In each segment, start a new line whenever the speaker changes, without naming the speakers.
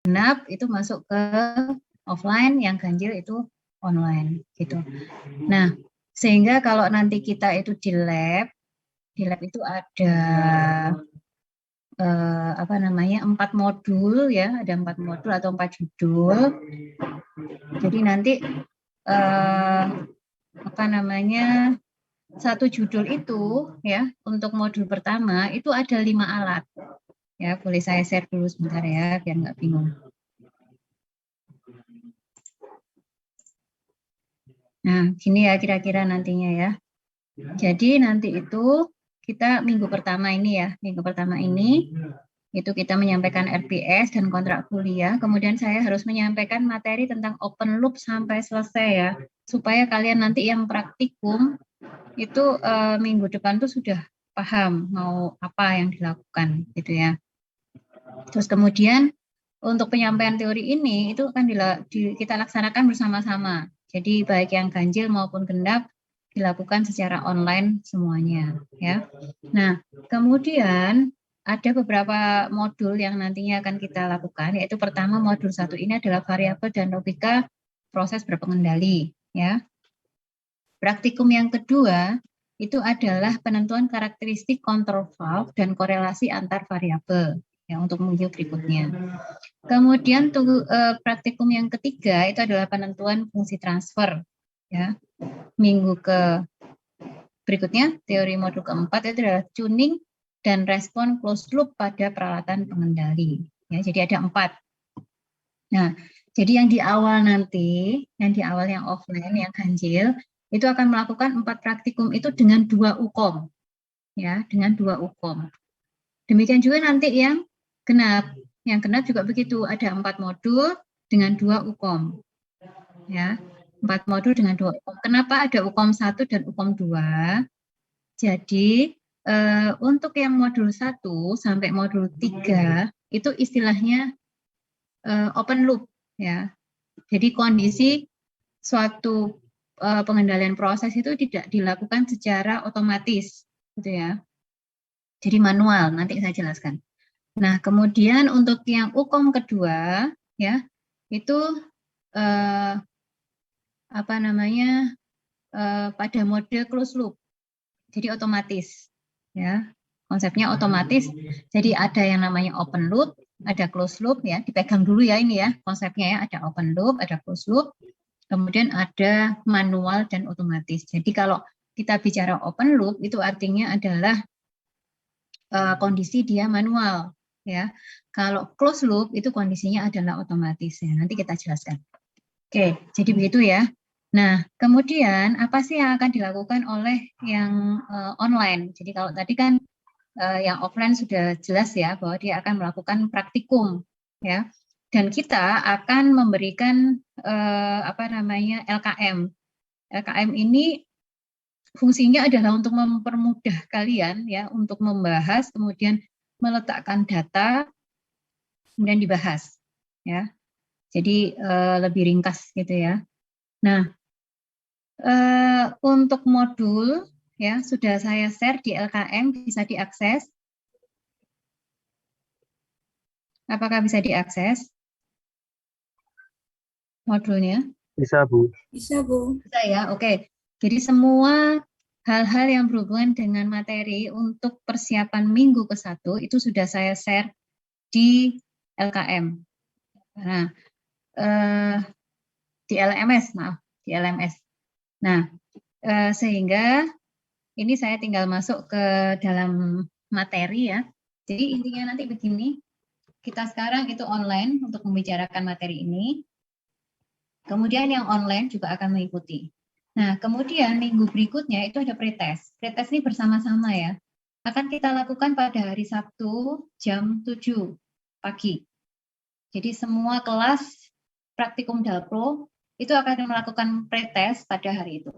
genap itu masuk ke offline, yang ganjil itu online gitu. Nah, sehingga kalau nanti kita itu di lab itu ada 4 modul ya, ada 4 modul atau 4 judul. Jadi nanti satu judul itu ya, untuk modul pertama itu ada 5 alat. Ya, boleh saya share dulu sebentar ya, biar nggak bingung. Nah, gini ya kira-kira nantinya ya. Jadi nanti itu kita minggu pertama ini ya, itu kita menyampaikan RPS dan kontrak kuliah, kemudian saya harus menyampaikan materi tentang open loop sampai selesai ya, supaya kalian nanti yang praktikum itu minggu depan tuh sudah paham mau apa yang dilakukan gitu ya. Terus kemudian untuk penyampaian teori ini itu akan kita laksanakan bersama-sama. Jadi baik yang ganjil maupun genap dilakukan secara online semuanya ya. Nah, kemudian ada beberapa modul yang nantinya akan kita lakukan, yaitu pertama modul 1 ini adalah variabel dan logika proses berpengendali ya. Praktikum yang kedua itu adalah penentuan karakteristik kontrol valve dan korelasi antar variabel ya untuk minggu berikutnya. Kemudian praktikum yang ketiga itu adalah penentuan fungsi transfer ya. Minggu berikutnya teori modul keempat itu adalah tuning dan respon closed loop pada peralatan pengendali ya. Jadi ada 4. Nah, jadi yang di awal nanti, yang offline, yang ganjil itu akan melakukan 4 praktikum itu dengan 2 UKOM ya, dengan 2 UKOM. Demikian juga nanti yang genap. Yang genap juga begitu, ada 4 modul dengan 2 UKOM. Ya, 4 modul dengan 2 UKOM. Kenapa ada UKOM 1 dan UKOM 2? Jadi, untuk yang modul 1 sampai modul 3 itu istilahnya open loop ya. Jadi kondisi suatu pengendalian proses itu tidak dilakukan secara otomatis gitu ya. Jadi manual, nanti saya jelaskan. Nah, kemudian untuk yang UKOM kedua ya, itu pada mode closed loop. Jadi otomatis ya. Konsepnya otomatis. Jadi ada yang namanya open loop, ada closed loop ya. Dipegang dulu ya ini ya konsepnya ya, ada open loop, ada closed loop. Kemudian ada manual dan otomatis. Jadi kalau kita bicara open loop itu artinya adalah kondisi dia manual ya. Kalau closed loop itu kondisinya adalah otomatis ya. Nanti kita jelaskan. Oke, jadi begitu ya. Nah, kemudian apa sih yang akan dilakukan oleh yang online? Jadi kalau tadi kan yang offline sudah jelas ya bahwa dia akan melakukan praktikum ya. Dan kita akan memberikan LKM. LKM ini fungsinya adalah untuk mempermudah kalian ya untuk membahas, kemudian meletakkan data, kemudian dibahas ya. Jadi lebih ringkas gitu ya. Nah, untuk modul ya sudah saya share di LKM, bisa diakses. Apakah bisa diakses modulnya?
Bisa, Bu.
Bisa, Bu.
Bisa ya, oke. Jadi semua hal-hal yang berhubungan dengan materi untuk persiapan minggu ke-1 itu sudah saya share di LKM. Nah, di LMS, maaf, di LMS. Nah, sehingga ini saya tinggal masuk ke dalam materi ya. Jadi intinya nanti begini, kita sekarang itu online untuk membicarakan materi ini. Kemudian yang online juga akan mengikuti. Nah, kemudian minggu berikutnya itu ada pretest. Pretest ini bersama-sama ya. Akan kita lakukan pada hari Sabtu jam 7 pagi. Jadi semua kelas praktikum Dalpro itu akan melakukan pretest pada hari itu.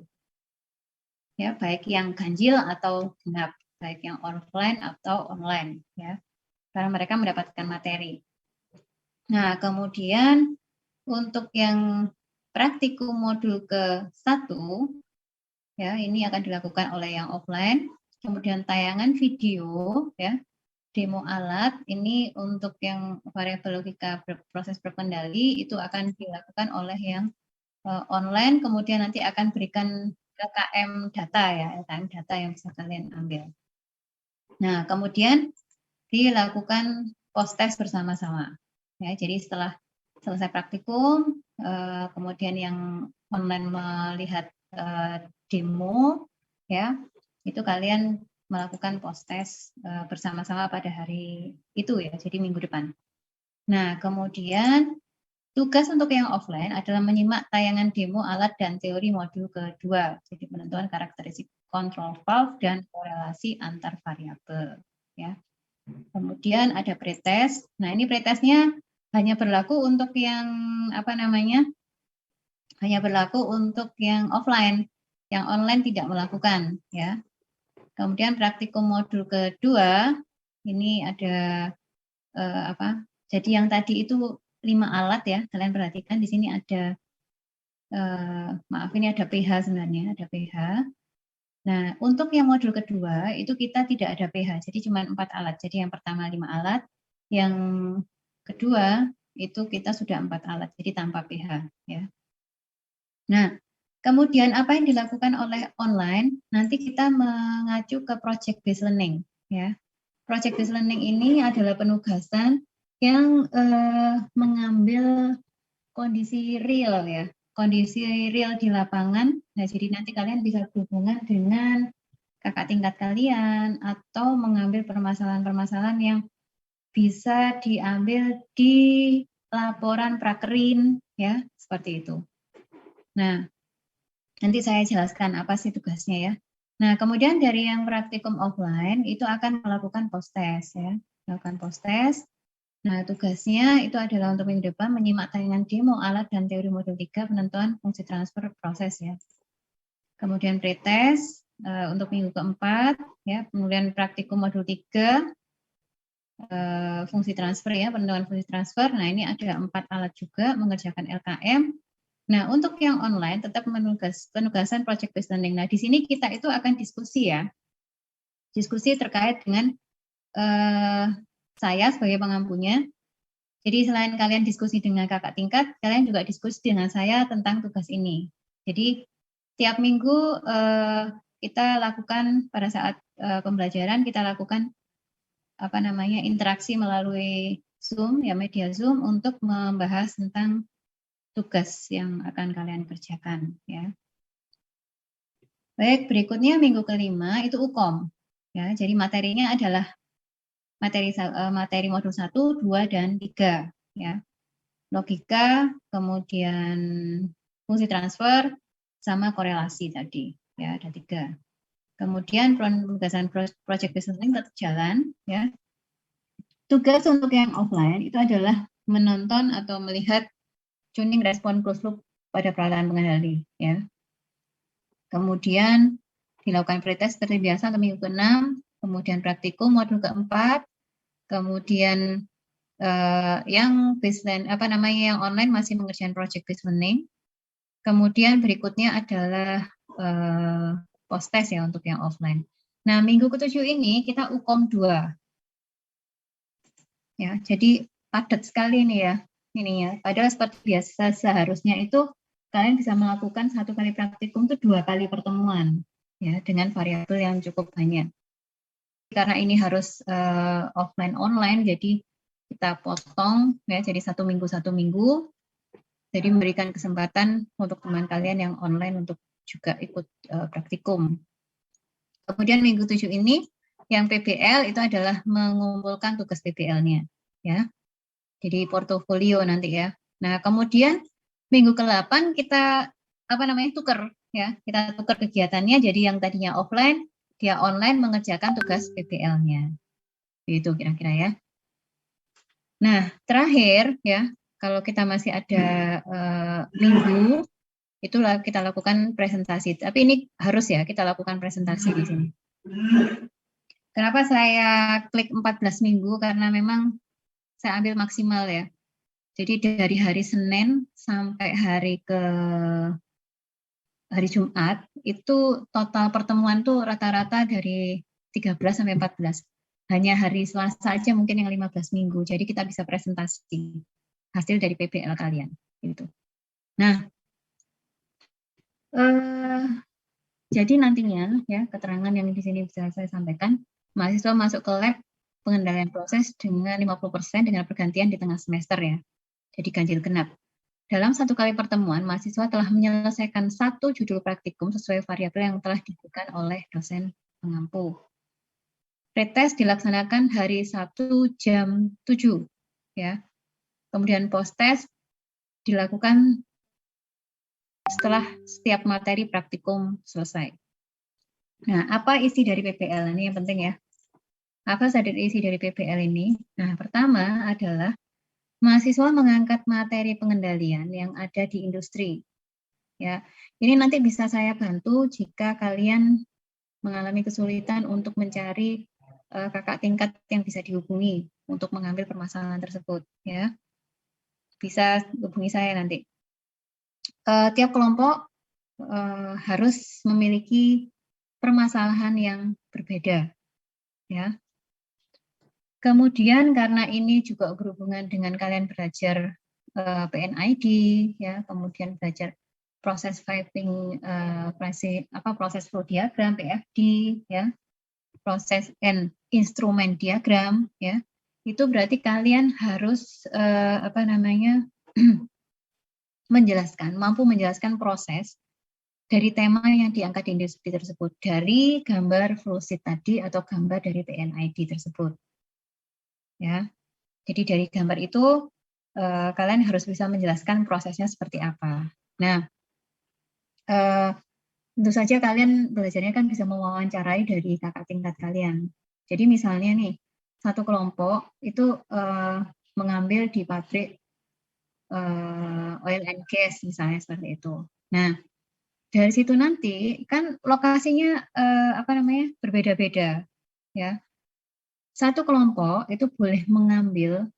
Ya, baik yang ganjil atau genap, baik yang offline atau online ya. Karena mereka mendapatkan materi. Nah, kemudian untuk yang praktikum modul ke-1 ya, ini akan dilakukan oleh yang offline. Kemudian tayangan video ya demo alat ini untuk yang variabel logika proses berkendali itu akan dilakukan oleh yang online, kemudian nanti akan berikan LKM data ya, LKM data yang bisa kalian ambil. Nah, kemudian dilakukan post test bersama-sama. Ya, jadi setelah selesai praktikum, kemudian yang online melihat demo, ya, itu kalian melakukan post test bersama-sama pada hari itu ya, jadi minggu depan. Nah, kemudian tugas untuk yang offline adalah menyimak tayangan demo alat dan teori modul kedua, jadi penentuan karakteristik control valve dan korelasi antar variabel. Ya. Kemudian ada pretest. Nah, ini pretestnya hanya berlaku untuk yang apa namanya? Hanya berlaku untuk yang offline. Yang online tidak melakukan, ya. Kemudian praktikum modul kedua ini ada apa? Jadi yang tadi itu 5 alat ya. Kalian perhatikan di sini ada maaf ini ada pH sebenarnya, ada pH. Nah, untuk yang modul kedua itu kita tidak ada pH, jadi cuma 4 alat. Jadi yang pertama 5 alat, yang kedua itu kita sudah 4 alat, jadi tanpa pH. Ya. Nah, kemudian apa yang dilakukan oleh online, nanti kita mengacu ke project based learning. Ya. Project based learning ini adalah penugasan yang mengambil kondisi real ya, kondisi real di lapangan. Nah, jadi nanti kalian bisa berhubungan dengan kakak tingkat kalian atau mengambil permasalahan-permasalahan yang bisa diambil di laporan prakerin ya, seperti itu. Nah, nanti saya jelaskan apa sih tugasnya ya. Nah, kemudian dari yang praktikum offline itu akan melakukan post test ya, melakukan post test. Nah, tugasnya itu adalah untuk minggu depan menyimak tayangan demo alat dan teori modul 3 penentuan fungsi transfer proses ya. Kemudian pretest untuk minggu keempat ya, kemudian praktikum modul 3 fungsi transfer ya, penentuan fungsi transfer. Nah, ini ada 4 alat juga mengerjakan LKM. Nah, untuk yang online tetap penugasan project based learning. Nah, di sini kita itu akan diskusi ya. Diskusi terkait dengan saya sebagai pengampunya. Jadi selain kalian diskusi dengan kakak tingkat, kalian juga diskusi dengan saya tentang tugas ini. Jadi tiap minggu kita lakukan pada saat pembelajaran kita lakukan apa namanya interaksi melalui Zoom ya, media Zoom untuk membahas tentang tugas yang akan kalian kerjakan ya. Baik, berikutnya minggu kelima itu UKOM ya. Jadi materinya adalah materi modul 1, 2 dan 3 ya. Logika, kemudian fungsi transfer sama korelasi tadi ya, ada 3. Kemudian penugasan project based learning tetap jalan ya. Tugas untuk yang offline itu adalah menonton atau melihat tuning respon closed loop pada peralatan pengendali ya. Kemudian dilakukan pretest seperti biasa ke minggu ke-6, kemudian praktikum modul ke-4, kemudian yang baseline apa namanya yang online masih mengerjakan project based learning. Kemudian berikutnya adalah post test ya untuk yang offline. Nah, minggu ke-7 ini kita UKOM 2. Ya, jadi padat sekali nih ya ininya. Padahal seperti biasa seharusnya itu kalian bisa melakukan 1 kali praktikum itu 2 kali pertemuan ya dengan variabel yang cukup banyak. Karena ini harus offline online, jadi kita potong ya, jadi 1 minggu 1 minggu. Jadi memberikan kesempatan untuk teman kalian yang online untuk juga ikut praktikum. Kemudian minggu 7 ini yang PBL itu adalah mengumpulkan tugas PBL-nya ya. Jadi portofolio nanti ya. Nah, kemudian minggu ke-8 kita apa namanya tukar ya. Kita tukar kegiatannya, jadi yang tadinya offline dia online mengerjakan tugas PBL-nya. Itu kira-kira ya. Nah, terakhir ya, kalau kita masih ada minggu, itu kita lakukan presentasi. Tapi ini harus ya, kita lakukan presentasi di sini. Kenapa saya klik 14 minggu? Karena memang saya ambil maksimal ya. Jadi dari hari Senin sampai hari Jumat, itu total pertemuan tuh rata-rata dari 13 sampai 14. hanya hari Selasa aja mungkin yang 15 minggu. Jadi kita bisa presentasi hasil dari PBL kalian. Gitu. Nah, jadi nantinya ya keterangan yang di sini bisa saya sampaikan, mahasiswa masuk ke lab pengendalian proses dengan 50% dengan pergantian di tengah semester ya. Jadi ganjil genap. Dalam satu kali pertemuan, mahasiswa telah menyelesaikan satu judul praktikum sesuai variabel yang telah diberikan oleh dosen pengampu. Pretest dilaksanakan hari Sabtu jam 7 ya. Kemudian post-test dilakukan setelah setiap materi praktikum selesai. Nah, apa isi dari PBL ini yang penting ya? Apa saja isi dari PBL ini? Nah, pertama adalah mahasiswa mengangkat materi pengendalian yang ada di industri. Ya, ini nanti bisa saya bantu jika kalian mengalami kesulitan untuk mencari kakak tingkat yang bisa dihubungi untuk mengambil permasalahan tersebut. Ya, bisa hubungi saya nanti. Tiap kelompok harus memiliki permasalahan yang berbeda. Ya. Kemudian karena ini juga berhubungan dengan kalian belajar PNID, ya, kemudian belajar proses piping, proses flow diagram PFD, ya, proses and instrument diagram, ya, itu berarti kalian harus mampu menjelaskan proses dari tema yang diangkat di industri tersebut, dari gambar flow sheet tadi atau gambar dari PNID tersebut. Ya, jadi dari gambar itu kalian harus bisa menjelaskan prosesnya seperti apa. Nah, tentu saja kalian belajarnya kan bisa mewawancarai dari kakak tingkat kalian. Jadi misalnya nih, satu kelompok itu mengambil di pabrik oil and gas misalnya seperti itu. Nah, dari situ nanti kan lokasinya berbeda-beda, ya. Satu kelompok itu boleh mengambil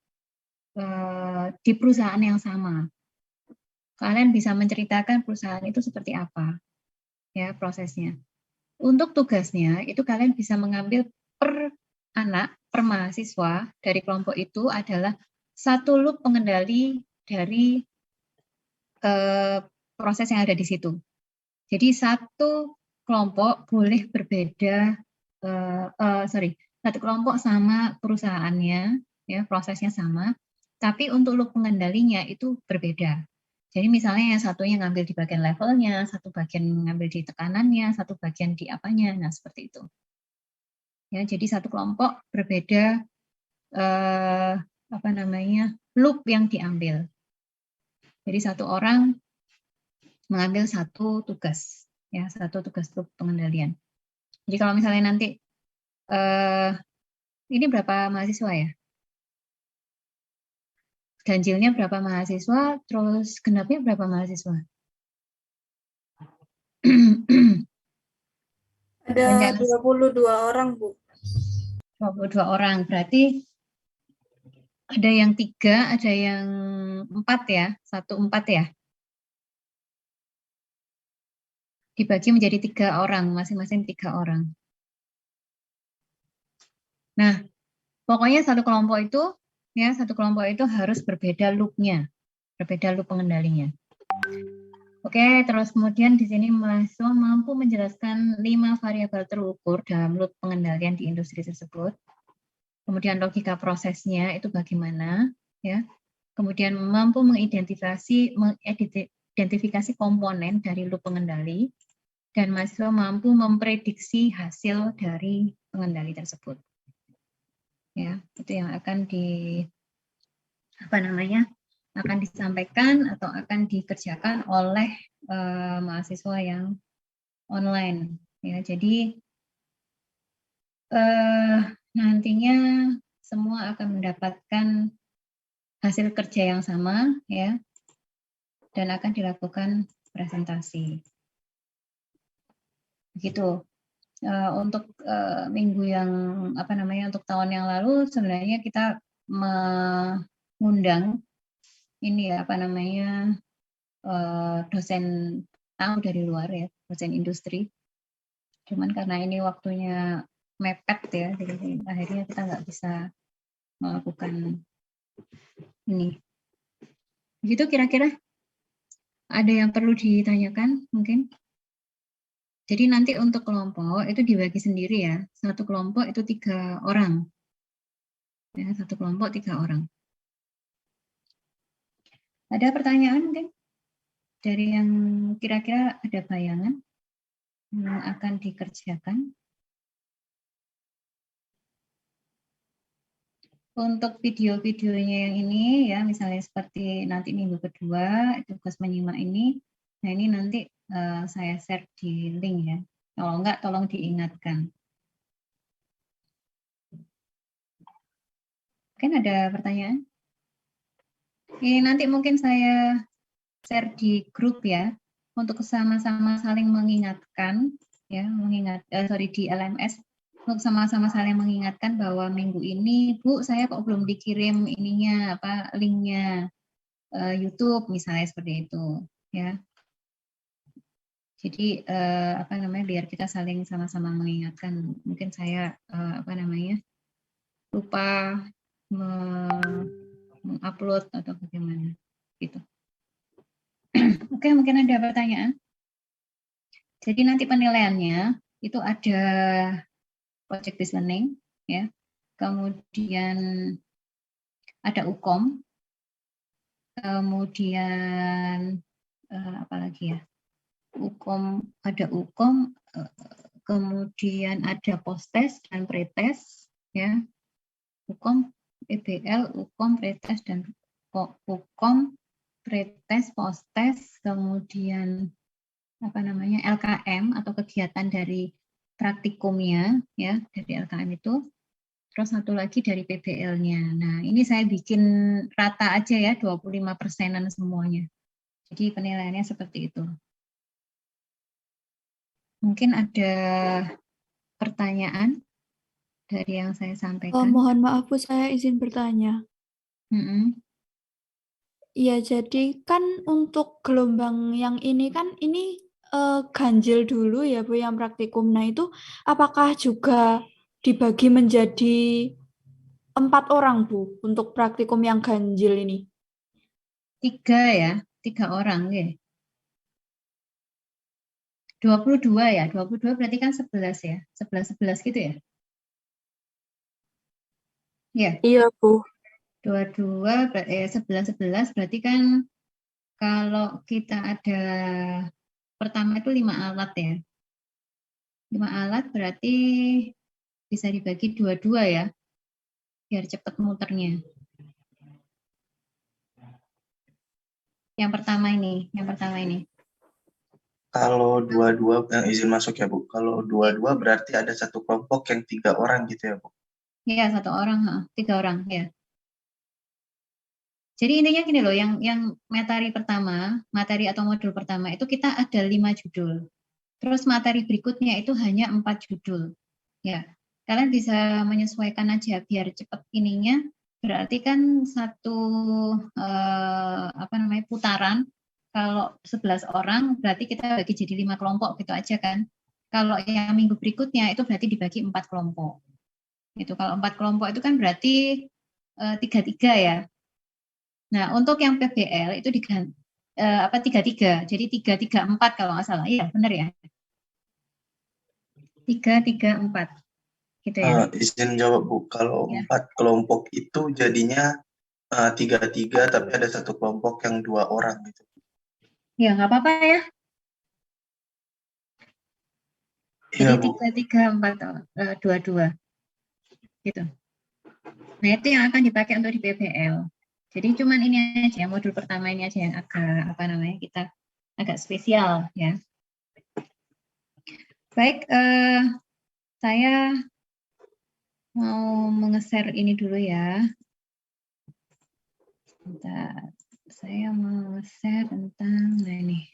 di perusahaan yang sama. Kalian bisa menceritakan perusahaan itu seperti apa, ya prosesnya. Untuk tugasnya itu kalian bisa mengambil per anak, per mahasiswa dari kelompok itu adalah satu loop pengendali dari proses yang ada di situ. Jadi satu kelompok boleh berbeda, satu kelompok sama perusahaannya, ya prosesnya sama, tapi untuk loop pengendalinya itu berbeda. Jadi misalnya yang satunya ngambil di bagian levelnya, satu bagian ngambil di tekanannya, satu bagian di apanya, nah seperti itu. Ya, jadi satu kelompok berbeda loop yang diambil. Jadi satu orang mengambil satu tugas, ya satu tugas loop pengendalian. Jadi kalau misalnya nanti ini berapa mahasiswa ya? Ganjilnya berapa mahasiswa, terus genapnya berapa mahasiswa?
Ada 22 orang, Bu.
22 orang, berarti ada yang 3, ada yang 4 ya, 1/4 ya. Dibagi menjadi 3 orang, masing-masing 3 orang. Nah, pokoknya satu kelompok itu harus berbeda loop-nya, berbeda loop pengendalinya. Oke, terus kemudian di sini mahasiswa mampu menjelaskan 5 variabel terukur dalam loop pengendalian di industri tersebut. Kemudian logika prosesnya itu bagaimana, ya. Kemudian mampu mengidentifikasi komponen dari loop pengendali, dan mahasiswa mampu memprediksi hasil dari pengendali tersebut. Ya, itu yang akan akan disampaikan atau akan dikerjakan oleh mahasiswa yang online. Ya, jadi nantinya semua akan mendapatkan hasil kerja yang sama, ya, dan akan dilakukan presentasi. Begitu. Untuk minggu yang untuk tahun yang lalu sebenarnya kita mengundang ini dosen tamu dari luar ya, dosen industri. Cuman karena ini waktunya mepet ya, jadi akhirnya kita nggak bisa melakukan ini. Begitu kira-kira ada yang perlu ditanyakan mungkin? Jadi nanti untuk kelompok itu dibagi sendiri ya. Satu kelompok itu 3 orang. Ya, satu kelompok 3 orang. Ada pertanyaan mungkin? Dari yang kira-kira ada bayangan yang akan dikerjakan? Untuk video-videonya yang ini ya, misalnya seperti nanti minggu kedua, tugas menyimak ini, nah ini nanti saya share di link ya. Kalau enggak, tolong diingatkan. Mungkin ada pertanyaan? Ini nanti mungkin saya share di grup ya, untuk sama-sama saling mengingatkan, ya, di LMS, untuk sama-sama saling mengingatkan bahwa minggu ini, Bu, saya kok belum dikirim ininya, linknya. YouTube misalnya seperti itu ya. Jadi biar kita saling sama-sama mengingatkan. Mungkin saya lupa mengupload atau bagaimana gitu. Oke, mungkin ada pertanyaan. Jadi nanti penilaiannya itu ada project based learning ya. Kemudian ada UKOM. Kemudian apalagi ya? Ada UKOM, kemudian ada post-test dan pretest, ya. UKOM, PBL, UKOM, pretest dan UKOM, pretest, post-test, kemudian LKM atau kegiatan dari praktikumnya, ya, dari LKM itu. Terus satu lagi dari PBL-nya. Nah, ini saya bikin rata aja ya, 25%-an semuanya. Jadi penilaiannya seperti itu. Mungkin ada pertanyaan dari yang saya sampaikan.
Mohon maaf Bu, saya izin bertanya. Iya, jadi kan untuk gelombang yang ini kan ini ganjil dulu ya Bu yang praktikum. Nah itu apakah juga dibagi menjadi 4 orang Bu untuk praktikum yang ganjil ini?
3 ya, 3 orang ya. 22 ya, 22 berarti kan 11 ya, 11 gitu ya. Ya.
Iya Bu.
22 11 berarti kan kalau kita ada pertama itu 5 alat ya. 5 alat berarti bisa dibagi 22 ya, biar cepat muternya. Yang pertama ini.
Kalau 22 yang izin masuk ya Bu. Kalau 22 berarti ada satu kelompok yang 3 orang gitu ya Bu.
Iya, 1 orang, 3 orang ya. Jadi intinya gini loh, yang materi pertama, materi atau modul pertama itu kita ada 5 judul. Terus materi berikutnya itu hanya 4 judul. Ya, kalian bisa menyesuaikan aja biar cepat ininya. Berarti kan satu putaran. Kalau 11 orang berarti kita bagi jadi 5 kelompok gitu aja kan. Kalau yang minggu berikutnya itu berarti dibagi 4 kelompok. Itu kalau 4 kelompok itu kan berarti 3-3 ya. Nah, untuk yang PBL itu diganti 3-3. Jadi 3-3-4 kalau nggak salah. Iya, benar ya. 3-3-4. Gitu ya.
Izin jawab Bu. Kalau
Ya.
4 kelompok itu jadinya 3-3 tapi ada satu kelompok yang 2 orang gitu.
Ya, nggak apa-apa ya.
Iya,
Jadi 3-3-4 2-2. Gitu. Nah, itu yang akan dipakai untuk di PBL. Jadi cuman ini aja, modul pertama ini aja yang agak kita agak spesial ya. Baik, saya mau menge-share ini dulu ya. Bentar, saya mau share tentang ini.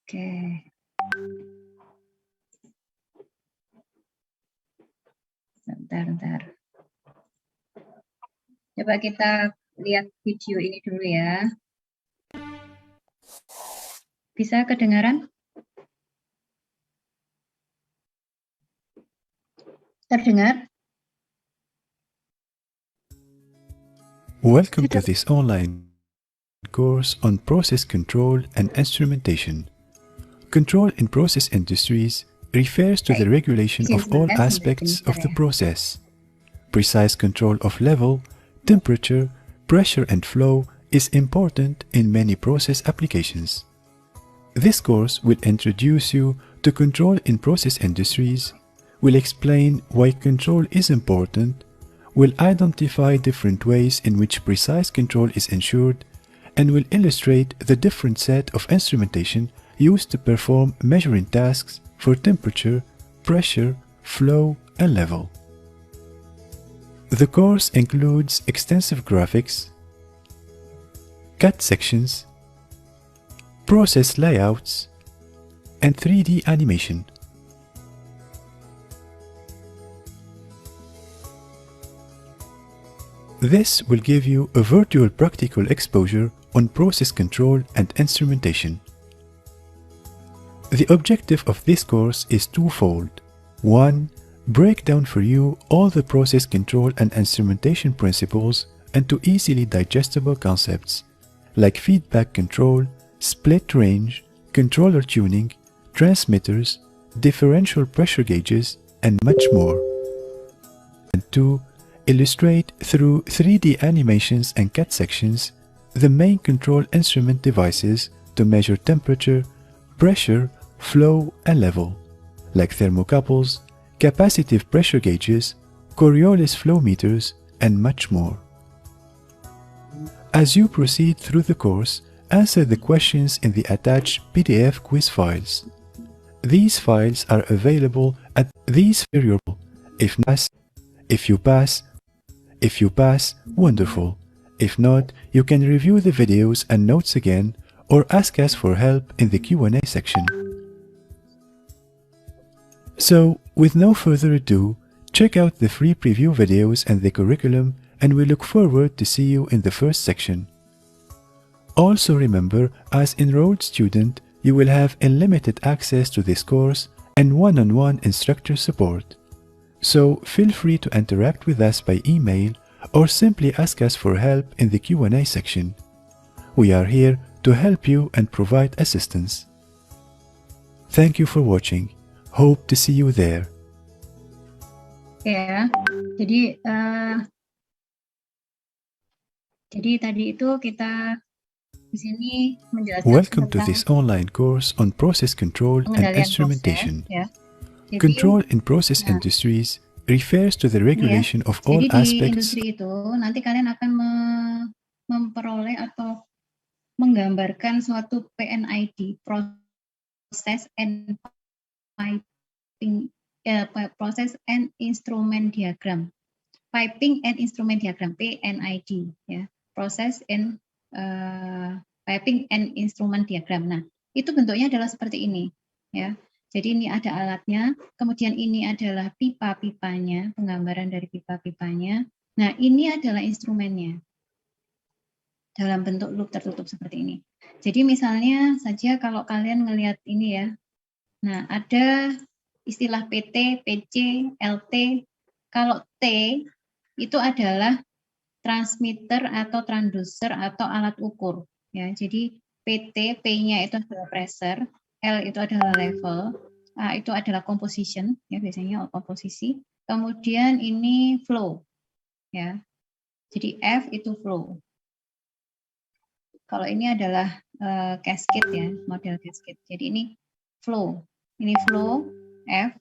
Oke. Bentar. Coba kita lihat video ini dulu ya. Bisa kedengaran? Terdengar?
Welcome to this online course on process control and instrumentation. Control in process industries refers to the regulation of all aspects of the process. Precise control of level, temperature, pressure and flow is important in many process applications. This course will introduce you to control in process industries, will explain why control is important, will identify different ways in which precise control is ensured, and will illustrate the different set of instrumentation used to perform measuring tasks for temperature, pressure, flow, and level. The course includes extensive graphics, cut sections, process layouts, and 3D animation. This will give you a virtual practical exposure on process control and instrumentation. The objective of this course is twofold. 1. Break down for you all the process control and instrumentation principles into easily digestible concepts like feedback control, split range, controller tuning, transmitters, differential pressure gauges, and much more. And 2. Illustrate through 3D animations and cut sections the main control instrument devices to measure temperature, pressure, flow, and level, like thermocouples, capacitive pressure gauges, Coriolis flow meters, and much more. As you proceed through the course, answer the questions in the attached PDF quiz files. These files are available at these variables. If you pass, wonderful. If not, you can review the videos and notes again or ask us for help in the Q&A section. So, with no further ado, check out the free preview videos and the curriculum, and we look forward to see you in the first section. Also remember, as enrolled student, you will have unlimited access to this course and one-on-one instructor support. So feel free to interact with us by email or simply ask us for help in the Q&A section. We are here to help you and provide assistance. Thank you for watching. Hope to see you there.
Ya, jadi tadi itu kita di sini menjelaskan
Welcome to
tentang
this online course on process control and
pengendalian
instrumentation.
proses, ya. Jadi,
Control in process industries refers to the regulation of all
jadi di
aspects.
industri itu nanti kalian akan memperoleh atau menggambarkan suatu PNID, proses and piping, proses and instrument diagram, piping and instrument diagram (PNID), ya, proses and piping and instrument diagram. Nah, itu bentuknya adalah seperti ini, ya. Jadi ini ada alatnya, kemudian ini adalah pipa-pipanya, penggambaran dari pipa-pipanya. Nah, ini adalah instrumennya dalam bentuk loop tertutup seperti ini. Jadi misalnya saja kalau kalian ngelihat ini ya, nah ada istilah PT, PC, LT. Kalau T itu adalah transmitter atau transducer atau alat ukur. Ya, jadi PT, P-nya itu adalah pressure, L itu adalah level, A itu adalah composition, ya biasanya komposisi. Kemudian ini flow, ya. Jadi F itu flow. Kalau ini adalah cascade ya, model cascade. Jadi ini flow, F,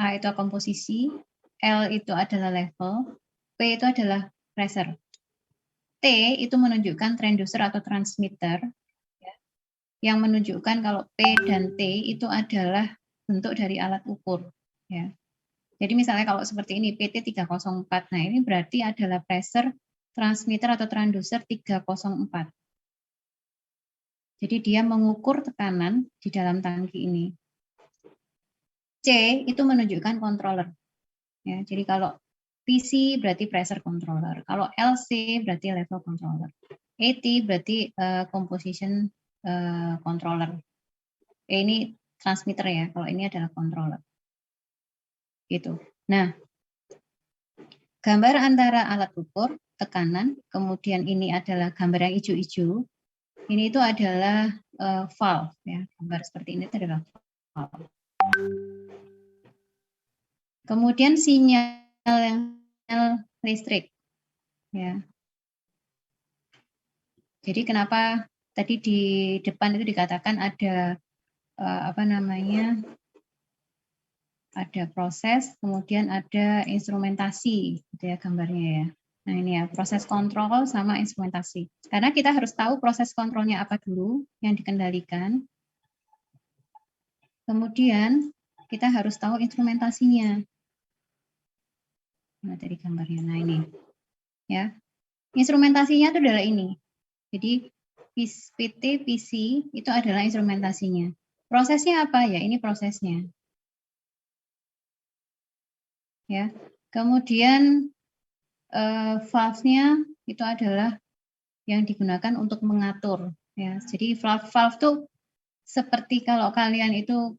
A itu komposisi, L itu adalah level, P itu adalah pressure. T itu menunjukkan transducer atau transmitter, ya, yang menunjukkan kalau P dan T itu adalah bentuk dari alat ukur. Ya. Jadi misalnya kalau seperti ini, PT 304, nah ini berarti adalah pressure transmitter atau transducer 304. Jadi dia mengukur tekanan di dalam tangki ini. C itu menunjukkan controller. Ya, jadi kalau PC berarti pressure controller. Kalau LC berarti level controller. AT berarti composition controller. Ini transmitter ya, kalau ini adalah controller. Gitu. Nah, gambar antara alat ukur, tekanan, kemudian ini adalah gambar yang hijau-hijau. Ini itu adalah valve, ya. Gambar seperti ini itu adalah valve. Kemudian sinyal listrik, ya. Jadi kenapa tadi di depan itu dikatakan ada ada proses, kemudian ada instrumentasi, gitu ya gambarnya ya. Nah ini ya, proses kontrol sama instrumentasi. Karena kita harus tahu proses kontrolnya apa dulu yang dikendalikan. Kemudian kita harus tahu instrumentasinya. Nah tadi gambarnya, nah ini. Ya, instrumentasinya itu adalah ini. Jadi PT, PC itu adalah instrumentasinya. Prosesnya apa ya? Ini prosesnya. Ya, kemudian valve-nya itu adalah yang digunakan untuk mengatur. Ya, jadi valve itu seperti kalau kalian itu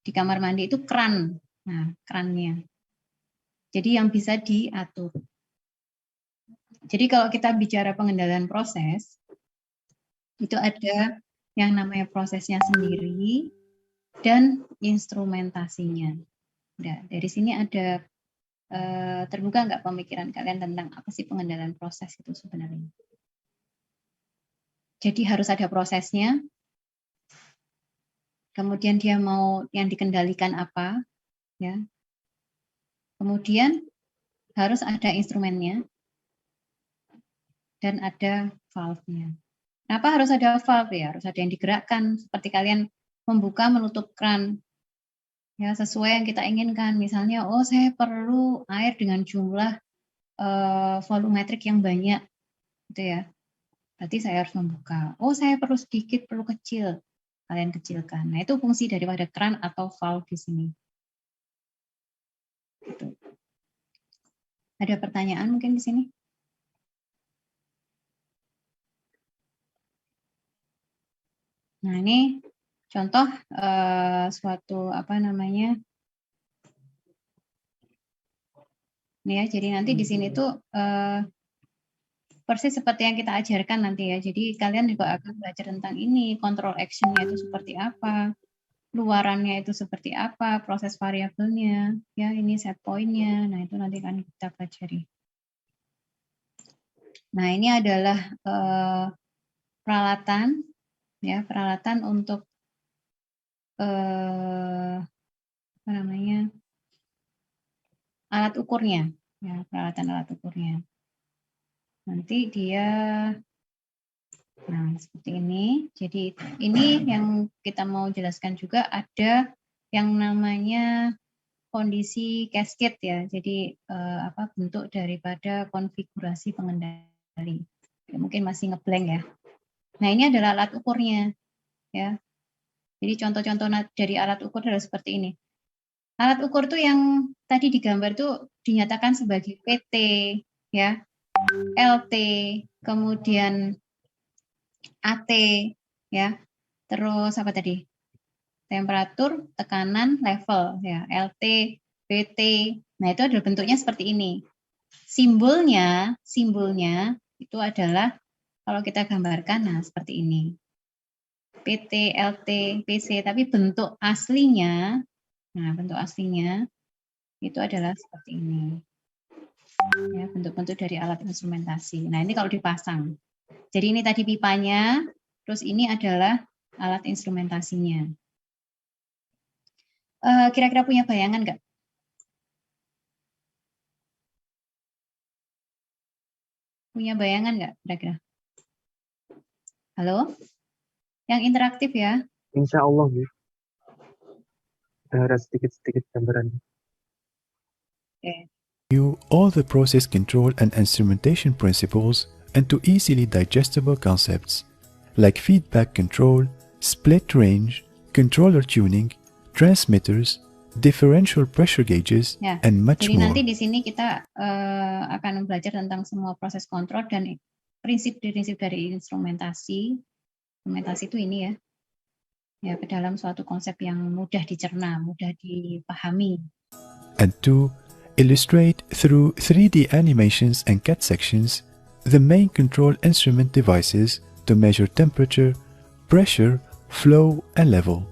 di kamar mandi itu keran, nah kerannya. Jadi yang bisa diatur. Jadi kalau kita bicara pengendalian proses, itu ada yang namanya prosesnya sendiri dan instrumentasinya. Nah, dari sini ada terbuka nggak pemikiran kalian tentang apa sih pengendalian proses itu sebenarnya? Jadi harus ada prosesnya, kemudian dia mau yang dikendalikan apa, ya. Kemudian harus ada instrumennya dan ada valve-nya. Kenapa harus ada valve ya? Harus ada yang digerakkan seperti kalian membuka menutup keran. Ya, sesuai yang kita inginkan. Misalnya, oh saya perlu air dengan jumlah volumetrik yang banyak, gitu ya. Berarti saya harus membuka. Oh saya perlu sedikit, perlu kecil. Kalian kecilkan. Nah itu fungsi daripada keran atau valve di sini. Gitu. Ada pertanyaan mungkin di sini? Nah ini contoh suatu Nih ya, jadi nanti di sini tuh persis seperti yang kita ajarkan nanti ya. Jadi kalian juga akan belajar tentang ini, control action-nya itu seperti apa, luarannya itu seperti apa, proses variabelnya, ya ini set point-nya. Nah itu nanti akan kita pelajari. Nah ini adalah peralatan, ya peralatan untuk alat ukurnya, ya peralatan alat ukurnya. Nanti dia, nah seperti ini. Jadi ini yang kita mau jelaskan juga ada yang namanya kondisi cascade ya. Jadi bentuk daripada konfigurasi pengendali. Ya, mungkin masih ngeblank ya. Nah ini adalah alat ukurnya, ya. Jadi contoh-contoh dari alat ukur adalah seperti ini. Alat ukur tuh yang tadi digambar tuh dinyatakan sebagai PT, ya, LT, kemudian AT, ya, terus apa tadi? Temperatur, tekanan, level, ya, LT, PT. Nah itu adalah bentuknya seperti ini. Simbolnya itu adalah kalau kita gambarkan, nah seperti ini. PT, LT, PC, tapi bentuk aslinya, nah bentuk aslinya itu adalah seperti ini. Ya, bentuk-bentuk dari alat instrumentasi. Nah ini kalau dipasang. Jadi ini tadi pipanya, terus ini adalah alat instrumentasinya. Kira-kira punya bayangan nggak? Punya bayangan nggak kira-kira? Halo? Yang interaktif ya?
Insya Allah, Bu. Ada sedikit-sedikit gambaran.
Oke.
You all the process control and instrumentation principles into easily digestible concepts like feedback control, split range, controller tuning, transmitters, differential pressure gauges,
Ya,
and much
jadi
more.
nanti di sini kita akan belajar tentang semua proses kontrol dan prinsip-prinsip dari instrumentasi. Instrumentasi itu ini ya. Ya, ke dalam suatu konsep yang mudah dicerna, mudah dipahami.
And 2. illustrate through 3D animations and cut sections the main control instrument devices to measure temperature, pressure, flow, and level,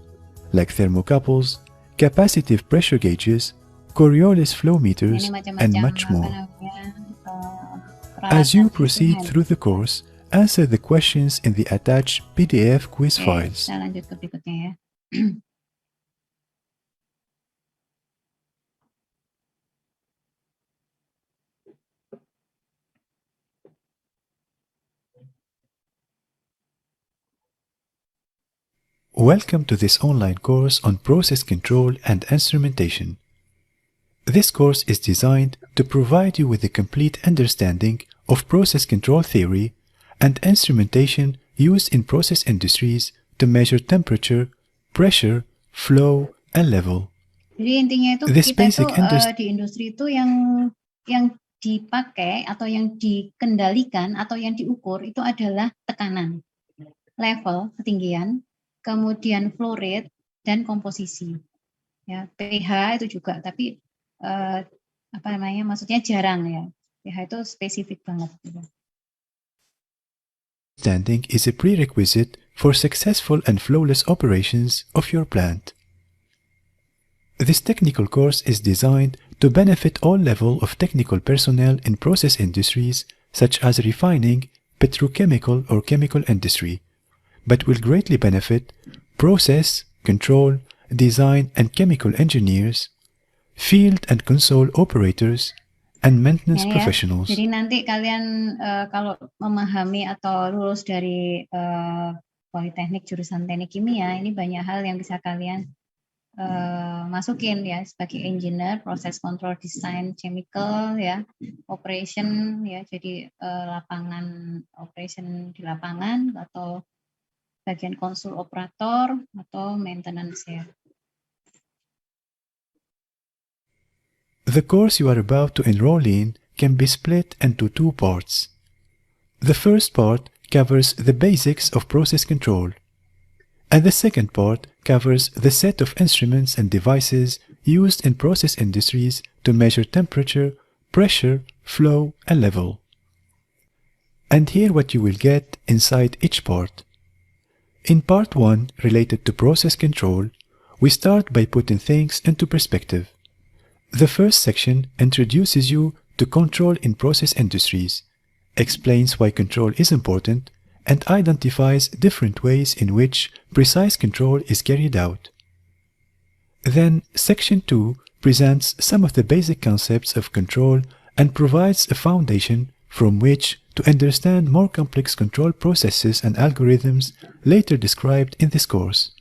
like thermocouples, capacitive pressure gauges, Coriolis flow meters,
Ini
and
macam-macam
much
apa
more.
namanya
As you
peralatan
proceed
instrumen.
through the course, answer the questions in the attached PDF quiz
Oke,
files.
kita lanjut ke berikutnya ya.
Welcome to this online course on process control and instrumentation. This course is designed to provide you with a complete understanding of process control theory and instrumentation used in process industries to measure temperature, pressure, flow, and level.
Jadi intinya itu
This
kita itu
basic
di industri itu yang dipakai atau yang dikendalikan atau yang diukur itu adalah tekanan, level, ketinggian, kemudian flow rate dan komposisi. Ya, pH itu juga, tapi apa namanya? Maksudnya jarang ya. pH itu spesifik banget gitu.
Understanding is a prerequisite for successful and flawless operations of your plant. This technical course is designed to benefit all levels of technical personnel in process industries such as refining, petrochemical or chemical industry, but will greatly benefit process, control, design and chemical engineers, field and console operators, and maintenance
Ya, ya.
professionals.
Jadi nanti kalian kalau memahami atau lulus dari Politeknik jurusan Teknik Kimia, ini banyak hal yang bisa kalian masukin ya sebagai engineer, proses control design chemical ya, operation ya, jadi lapangan operation di lapangan atau bagian konsul operator atau maintenance ya.
The course you are about to enroll in can be split into two parts. The first part covers the basics of process control, and the second part covers the set of instruments and devices used in process industries to measure temperature, pressure, flow, and level. And here what you will get inside each part. In part 1, related to process control, we start by putting things into perspective. The first section introduces you to control in process industries, explains why control is important, and identifies different ways in which precise control is carried out. Then, Section 2 presents some of the basic concepts of control and provides a foundation from which to understand more complex control processes and algorithms later described in this course.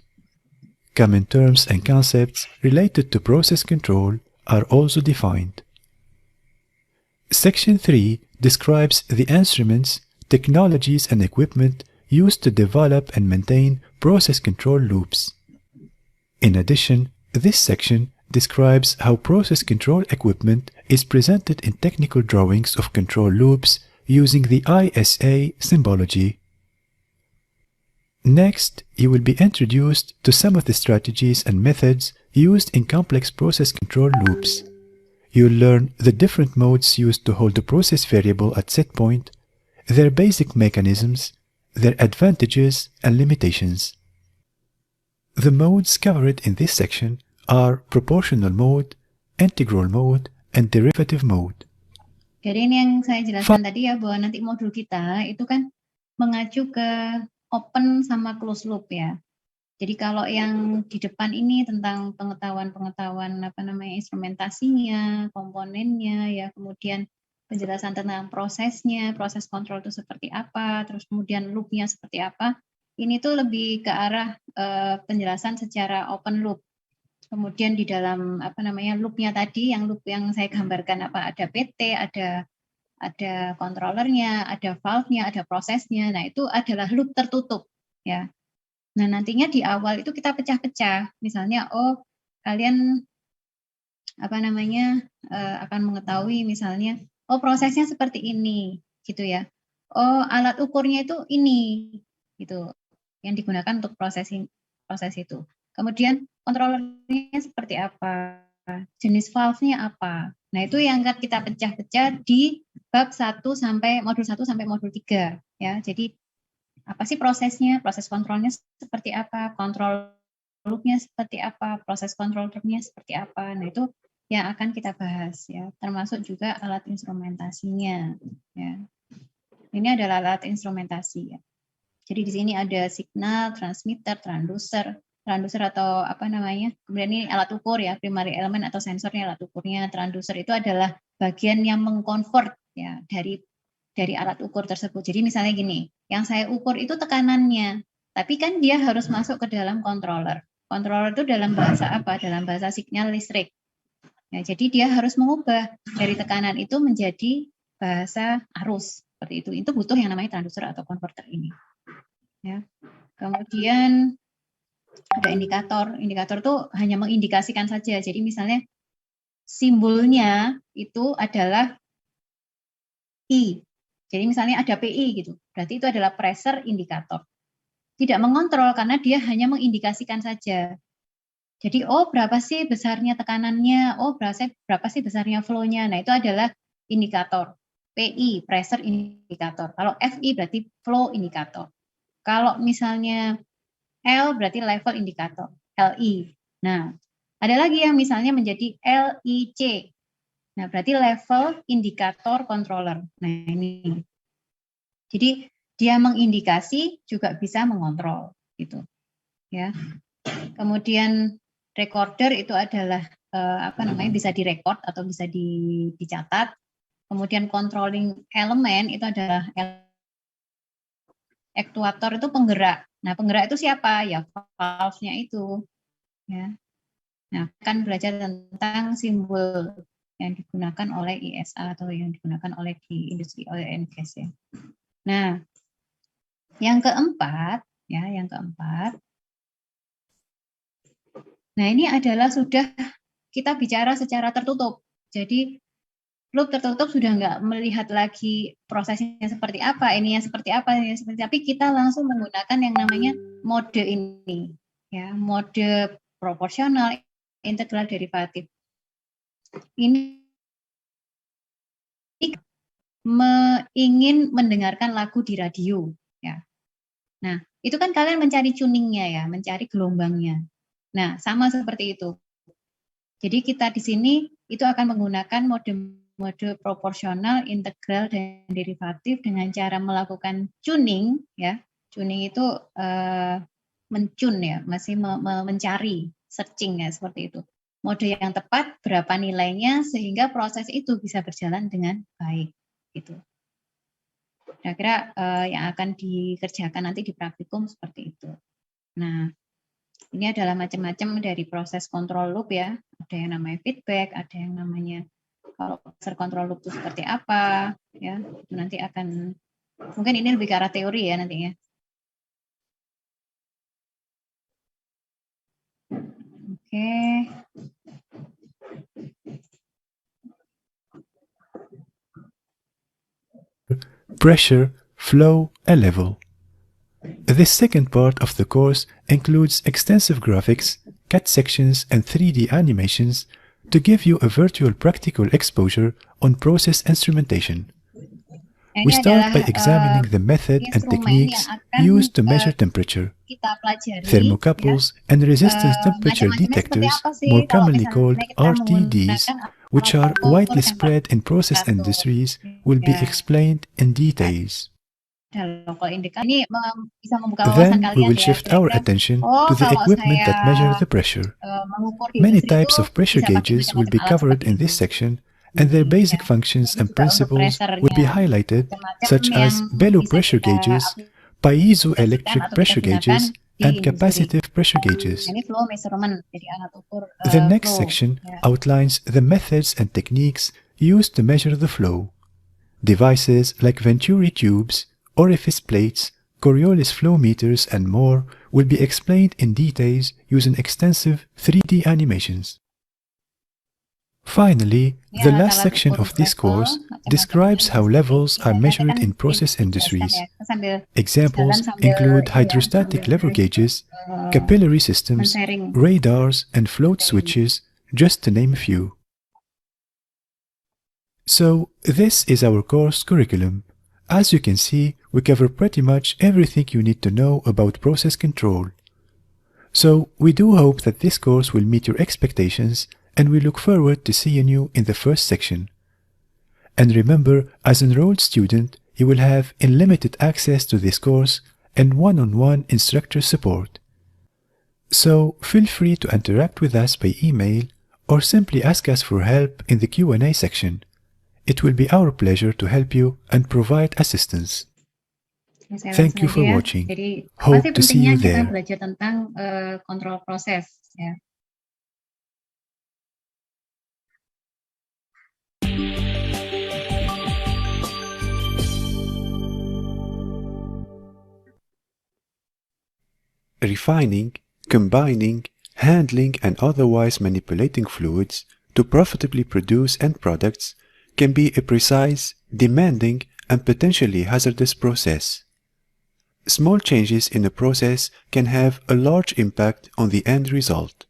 Common terms and concepts related to process control are also defined. Section 3 describes the instruments, technologies and equipment used to develop and maintain process control loops. In addition, this section describes how process control equipment is presented in technical drawings of control loops using the ISA symbology. Next, you will be introduced to some of the strategies and methods used in complex process control loops. You'll learn the different modes used to hold the process variable at set point, their basic mechanisms, their advantages and limitations. The modes covered in this section are proportional mode, integral mode, and derivative mode.
Jadi ini yang saya jelaskan tadi ya, bahwa nanti modul kita itu kan mengacu ke open sama closed loop ya. Jadi kalau yang di depan ini tentang pengetahuan apa namanya instrumentasinya, komponennya ya, kemudian penjelasan tentang prosesnya, proses kontrol itu seperti apa, terus kemudian loopnya seperti apa. Ini tuh lebih ke arah penjelasan secara open loop. Kemudian di dalam apa namanya loopnya tadi, loop yang saya gambarkan apa ada PT, ada controllernya, ada valve-nya, ada prosesnya. Nah itu adalah loop tertutup ya. Nah nantinya di awal itu kita pecah-pecah. Misalnya kalian apa namanya akan mengetahui misalnya prosesnya seperti ini gitu ya. Alat ukurnya itu ini gitu yang digunakan untuk proses itu. Kemudian kontrolernya seperti apa, jenis valve-nya apa. Nah, itu yang akan kita pecah-pecah di bab 1 sampai modul 1 sampai modul 3 ya. Jadi apa sih prosesnya? Proses kontrolnya seperti apa? Kontrol loop-nya seperti apa? Proses kontrol loop-nya seperti apa? Nah, itu yang akan kita bahas ya. Termasuk juga alat instrumentasinya ya. Ini adalah alat instrumentasi ya. Jadi di sini ada signal, transmitter, transducer atau apa namanya, kemudian ini alat ukur ya, primary element atau sensornya, alat ukurnya. Transducer itu adalah bagian yang mengkonvert ya dari alat ukur tersebut. Jadi misalnya gini, yang saya ukur itu tekanannya, tapi kan dia harus masuk ke dalam controller. Controller itu dalam bahasa apa? Dalam bahasa signal listrik. Ya, jadi dia harus mengubah dari tekanan itu menjadi bahasa arus seperti itu. Itu butuh yang namanya transducer atau konverter ini. Ya. Kemudian ada indikator. Indikator itu hanya mengindikasikan saja. Jadi misalnya simbolnya itu adalah I. Jadi misalnya ada PI gitu. Berarti itu adalah pressure indikator. Tidak mengontrol karena dia hanya mengindikasikan saja. Jadi berapa sih besarnya tekanannya? Berapa sih besarnya flow-nya? Nah, itu adalah indikator. PI, pressure indikator. Kalau FI berarti flow indikator. Kalau misalnya L berarti level indikator, LI. Nah, ada lagi yang misalnya menjadi LIC. Nah, berarti level indikator controller. Nah, ini. Jadi dia mengindikasi juga bisa mengontrol gitu. Ya. Kemudian recorder itu adalah bisa direkod atau bisa dicatat. Kemudian controlling element itu adalah aktuator itu penggerak. Nah, penggerak itu siapa? Ya, valve-nya itu. Ya. Nah, akan belajar tentang simbol yang digunakan oleh ISA atau yang digunakan oleh di industri oil and gas ya. Nah, yang keempat. Nah, ini adalah sudah kita bicara secara tertutup. Jadi loop tertutup sudah nggak melihat lagi prosesnya seperti apa, ini yang seperti apa, tapi kita langsung menggunakan yang namanya mode ini, ya, mode proporsional, integral, derivatif. Ini ingin mendengarkan lagu di radio, ya. Nah, itu kan kalian mencari tuningnya ya, mencari gelombangnya. Nah, sama seperti itu. Jadi kita di sini itu akan menggunakan mode proporsional, integral, dan derivatif dengan cara melakukan tuning ya. Tuning itu mencun ya, masih mencari, searching ya, seperti itu. Mode yang tepat, berapa nilainya sehingga proses itu bisa berjalan dengan baik gitu. Kira-kira yang akan dikerjakan nanti di praktikum seperti itu. Nah, ini adalah macam-macam dari proses kontrol loop ya. Ada yang namanya feedback, ada yang namanya kalau pressure control loop itu seperti apa, ya, itu nanti akan, mungkin ini lebih ke arah teori ya nantinya. Oke.
Pressure, flow, and level. This second part of the course includes extensive graphics, cut sections, and 3D animations to give you a virtual practical exposure on process instrumentation. We start by examining the method and techniques used to measure temperature. Thermocouples and resistance temperature detectors, more commonly called RTDs, which are widely spread in process industries, will be explained in details. Then we will shift our attention to the equipment that measure the pressure. Many types of pressure gauges will be covered in this section, and their basic functions and principles will be highlighted, such as bellow pressure gauges, piezoelectric pressure gauges, and capacitive pressure gauges. The next section outlines the methods and techniques used to measure the flow. Devices like Venturi tubes, orifice plates, Coriolis flow meters, and more will be explained in details using extensive 3D animations. Finally, the last section of this course describes how levels are measured in process industries. Examples include hydrostatic lever gauges, capillary systems, radars, and float switches, just to name a few. So this is our course curriculum. As you can see, we cover pretty much everything you need to know about process control. So we do hope that this course will meet your expectations, and we look forward to seeing you in the first section. And remember, as an enrolled student, you will have unlimited access to this course and one-on-one instructor support. So feel free to interact with us by email or simply ask us for help in the Q&A section. It will be our pleasure to help you and provide assistance.
Saya
Thank you
langsung
for
aja ya.
watching.
Jadi apa
Hope
sih
to see
pentingnya
you
kita
there.
belajar tentang kontrol proses ya?
Refining, combining, handling, and otherwise manipulating fluids to profitably produce end products can be a precise, demanding, and potentially hazardous process. Small changes in a process can have a large impact on the end result.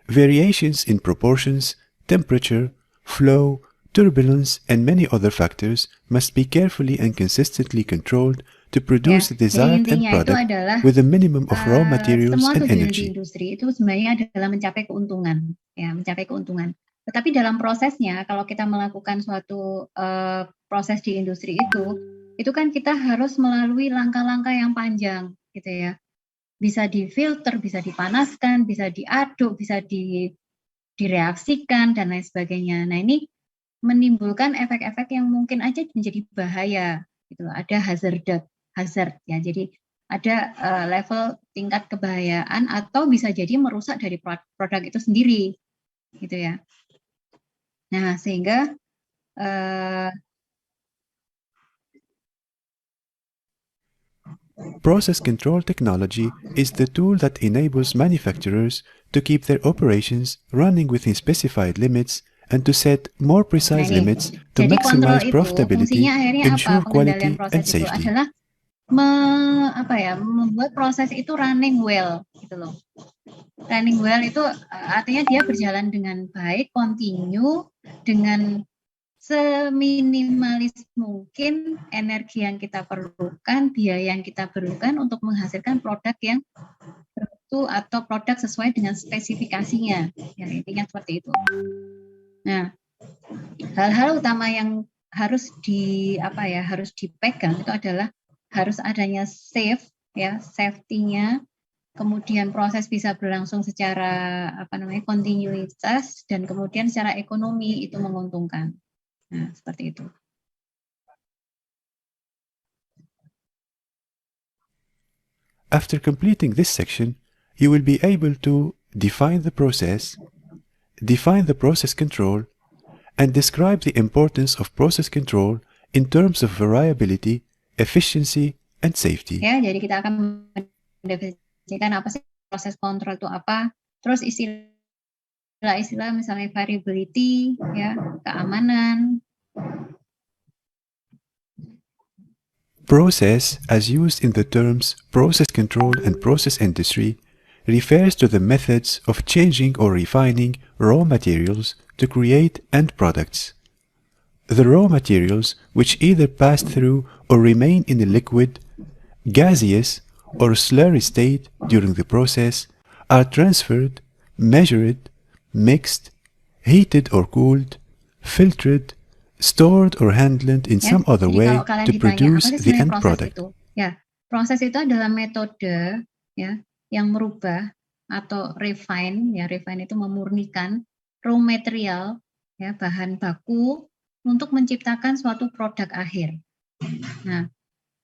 Variations in proportions, temperature, flow, turbulence, and many other factors must be carefully and consistently controlled to produce the
Jadi
desired end
intinya itu
product
adalah
with a minimum of raw materials
semua
and
tujuan di
energy.
industri itu sebenarnya adalah mencapai keuntungan, ya mencapai keuntungan. Tetapi dalam prosesnya, kalau kita melakukan suatu proses di industri itu kan kita harus melalui langkah-langkah yang panjang, gitu ya. Bisa difilter, bisa dipanaskan, bisa diaduk, bisa direaksikan dan lain sebagainya. Nah ini menimbulkan efek-efek yang mungkin aja menjadi bahaya, gitu. Ada hazard ya. Jadi ada level tingkat kebahayaan atau bisa jadi merusak dari produk itu sendiri, gitu ya. Nah sehingga
Process control technology is the tool that enables manufacturers to keep their operations running within specified limits and to set more precise
Nah, ini.
limits to
Jadi kontrol
maximize
itu
profitability,
fungsinya akhirnya
ensure
apa? Pengendalian
quality,
proses
and
itu
safety.
adalah membuat proses itu running well, gitu loh. Running well itu artinya dia berjalan dengan baik, continue dengan seminimalis mungkin energi yang kita perlukan, biaya yang kita perlukan untuk menghasilkan produk yang bermutu atau produk sesuai dengan spesifikasinya. Ya, intinya seperti itu. Nah, hal-hal utama yang harus harus dipegang itu adalah harus adanya safety-nya, kemudian proses bisa berlangsung secara kontinuitas, dan kemudian secara ekonomi itu menguntungkan. Nah, seperti itu.
After completing this section, you will be able to define the process control, and describe the importance of process control in terms of variability, efficiency, and safety.
Ya, jadi kita akan mendefinisikan apa sih proses kontrol itu apa, terus istilah misalnya variability, ya, keamanan.
Process, as used in the terms process control and process industry, refers to the methods of changing or refining raw materials to create end products. The raw materials, which either pass through or remain in a liquid, gaseous, or slurry state during the process, are transferred, measured, mixed, heated or cooled, filtered, stored or handled in some other
Jadi
way
kalau kalian
to
ditanya,
produce
apa sih
the
sebenarnya
end
proses
product.
itu? Ya, proses itu adalah metode ya yang merubah atau refine, ya refine itu memurnikan raw material, ya bahan baku untuk menciptakan suatu produk akhir. Nah,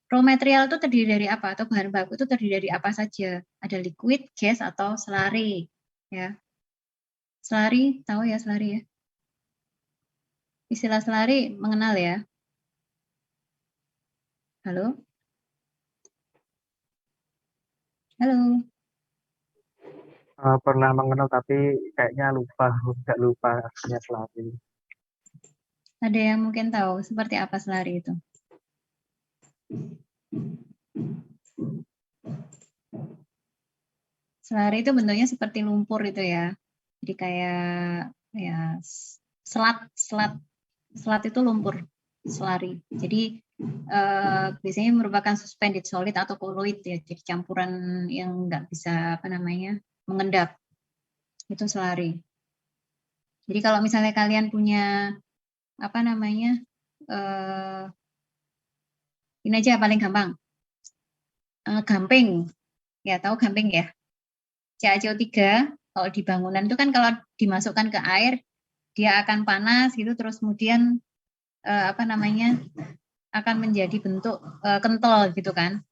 raw material itu terdiri dari apa? Atau bahan baku itu terdiri dari apa saja? Ada liquid, gas, atau slurry, ya. Slurry, tahu ya slurry ya? Istilah slurry mengenal ya? Halo? Halo?
Pernah mengenal tapi kayaknya nggak lupa artinya selari.
Ada yang mungkin tahu seperti apa slurry itu? Slurry itu bentuknya seperti lumpur itu ya. Jadi kayak ya selat Slat itu lumpur, slurry. Jadi biasanya merupakan suspended solid atau colloid ya, jadi campuran yang nggak bisa mengendap. Itu slurry. Jadi kalau misalnya kalian punya ini aja paling gampang. Gamping. Ya, tahu gamping ya? CaCO3 kalau di bangunan itu kan kalau dimasukkan ke air dia akan panas gitu, terus kemudian akan menjadi bentuk kental gitu kan?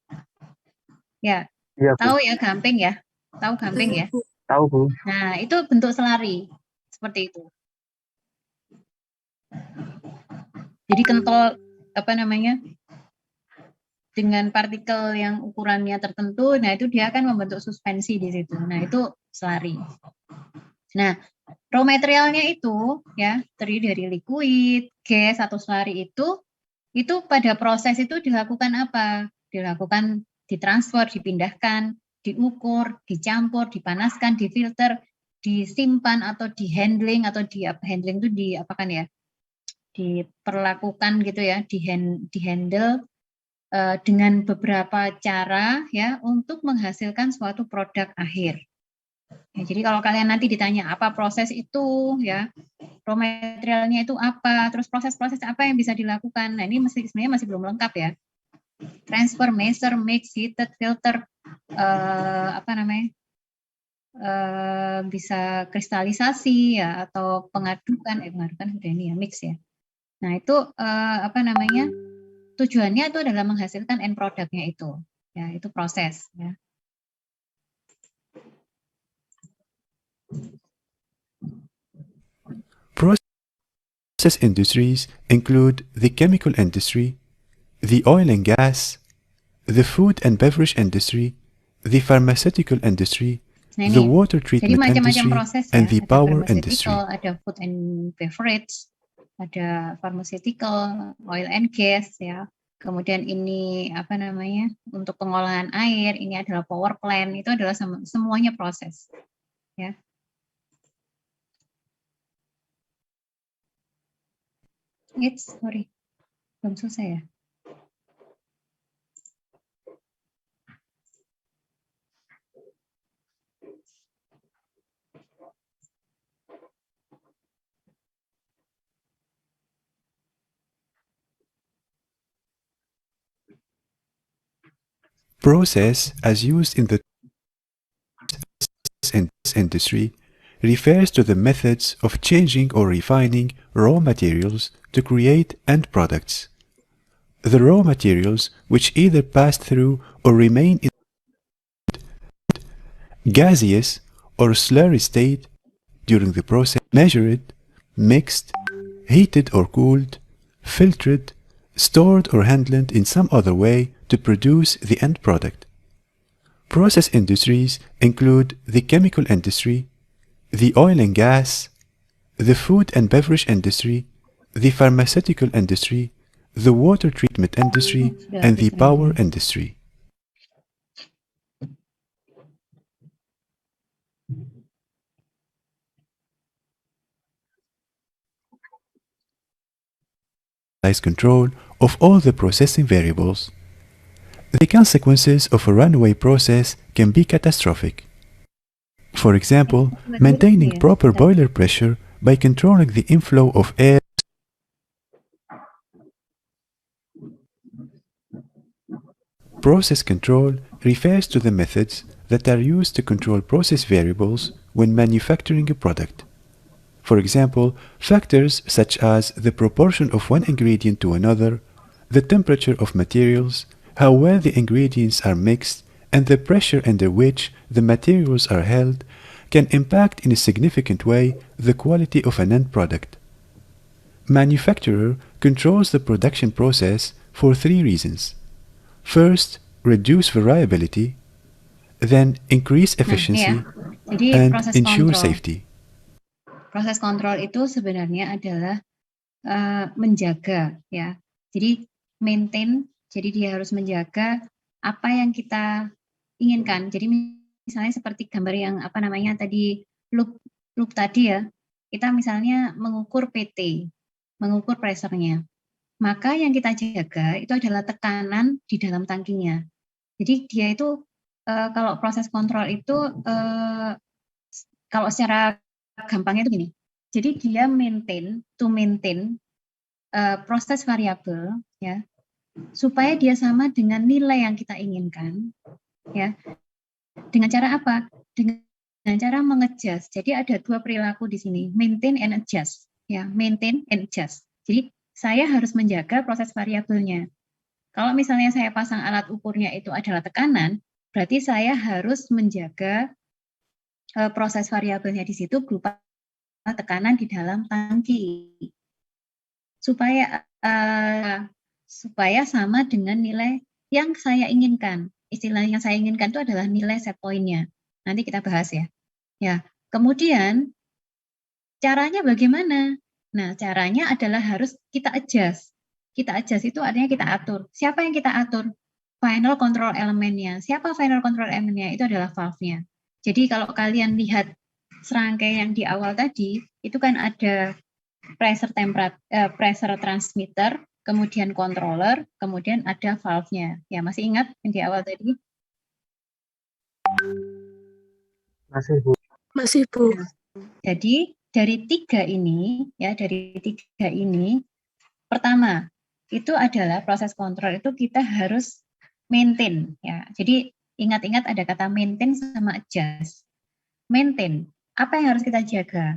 Ya,
Iya, Bu.
tahu ya gamping ya? Tahu gamping ya?
Tahu, Bu.
Nah, itu bentuk selari seperti itu. Jadi kental dengan partikel yang ukurannya tertentu, nah itu dia akan membentuk suspensi di situ. Nah, itu selari. Nah, raw materialnya itu ya terdiri dari liquid, gas atau slurry itu pada proses itu dilakukan apa? Dilakukan ditransfer, dipindahkan, diukur, dicampur, dipanaskan, difilter, disimpan atau dihandling atau handling itu diapakan ya? Diperlakukan gitu ya, dihandle dengan beberapa cara ya untuk menghasilkan suatu produk akhir. Ya, jadi kalau kalian nanti ditanya apa proses itu ya, raw materialnya itu apa, terus proses-proses apa yang bisa dilakukan. Nah, ini sebenarnya masih belum lengkap ya. Transfer, measure, mix, heated, filter, bisa kristalisasi ya atau pengadukan sudah ini ya, mix ya. Nah, itu tujuannya itu adalah menghasilkan end produknya itu. Ya, itu proses ya.
Process industries include the chemical industry, the oil and gas, the food and beverage industry, the pharmaceutical industry,
Nah,
the
ini.
water
Jadi
treatment
macam-macam
industry,
proses ya.
and the
Ada
power
pharmaceutical,
industry.
ada food and beverage, ada pharmaceutical, oil and gas ya. Kemudian ini untuk pengolahan air, ini adalah power plant, itu adalah semuanya proses ya. Sorry, belum selesai ya.
Process, as used in the industry, refers to the methods of changing or refining raw materials to create end products. The raw materials, which either pass through or remain in gaseous or slurry state during the process, measured, mixed, heated or cooled, filtered, stored or handled in some other way to produce the end product. Process industries include the chemical industry, the oil and gas, the food and beverage industry, the pharmaceutical industry, the water treatment industry, and the power industry. Control of all the processing variables. The consequences of a runaway process can be catastrophic. For example, maintaining proper boiler pressure by controlling the inflow of air. Process control refers to the methods that are used to control process variables when manufacturing a product. For example, factors such as the proportion of one ingredient to another, the temperature of materials, how well the ingredients are mixed, and the pressure under which the materials are held can impact in a significant way the quality of an end product. Manufacturer controls the production process for three reasons. First, reduce variability, then increase efficiency, and ensure safety.
Proses kontrol itu sebenarnya adalah menjaga ya. Jadi maintain, jadi dia harus menjaga apa yang kita inginkan. Jadi misalnya seperti gambar yang tadi loop tadi ya. Kita misalnya mengukur PT. mengukur pressure-nya. Maka yang kita jaga itu adalah tekanan di dalam tangkinya. Jadi dia itu kalau proses kontrol itu kalau secara gampangnya itu gini. Jadi dia maintain proses variabel ya supaya dia sama dengan nilai yang kita inginkan ya. Dengan cara apa? Dengan cara mengadjust. Jadi ada dua perilaku di sini, maintain and adjust ya, maintain and adjust. Jadi saya harus menjaga proses variabelnya. Kalau misalnya saya pasang alat ukurnya itu adalah tekanan, berarti saya harus menjaga proses variabelnya di situ berupa tekanan di dalam tangki supaya sama dengan nilai yang saya inginkan. Istilah yang saya inginkan itu adalah nilai set point-nya. Nanti kita bahas ya. Ya, kemudian caranya bagaimana? Nah, caranya adalah harus kita adjust. Kita adjust itu artinya kita atur. Siapa yang kita atur? Final control elemennya. Siapa final control elemennya? Itu adalah valve-nya. Jadi kalau kalian lihat serangkai yang di awal tadi, itu kan ada pressure transmitter, kemudian controller, kemudian ada valve-nya. Ya, masih ingat yang di awal tadi?
Masih, Bu.
Masih, Bu.
Jadi dari tiga ini, pertama itu adalah proses kontrol itu kita harus maintain ya. Jadi ingat-ingat ada kata maintain sama adjust. Maintain, apa yang harus kita jaga?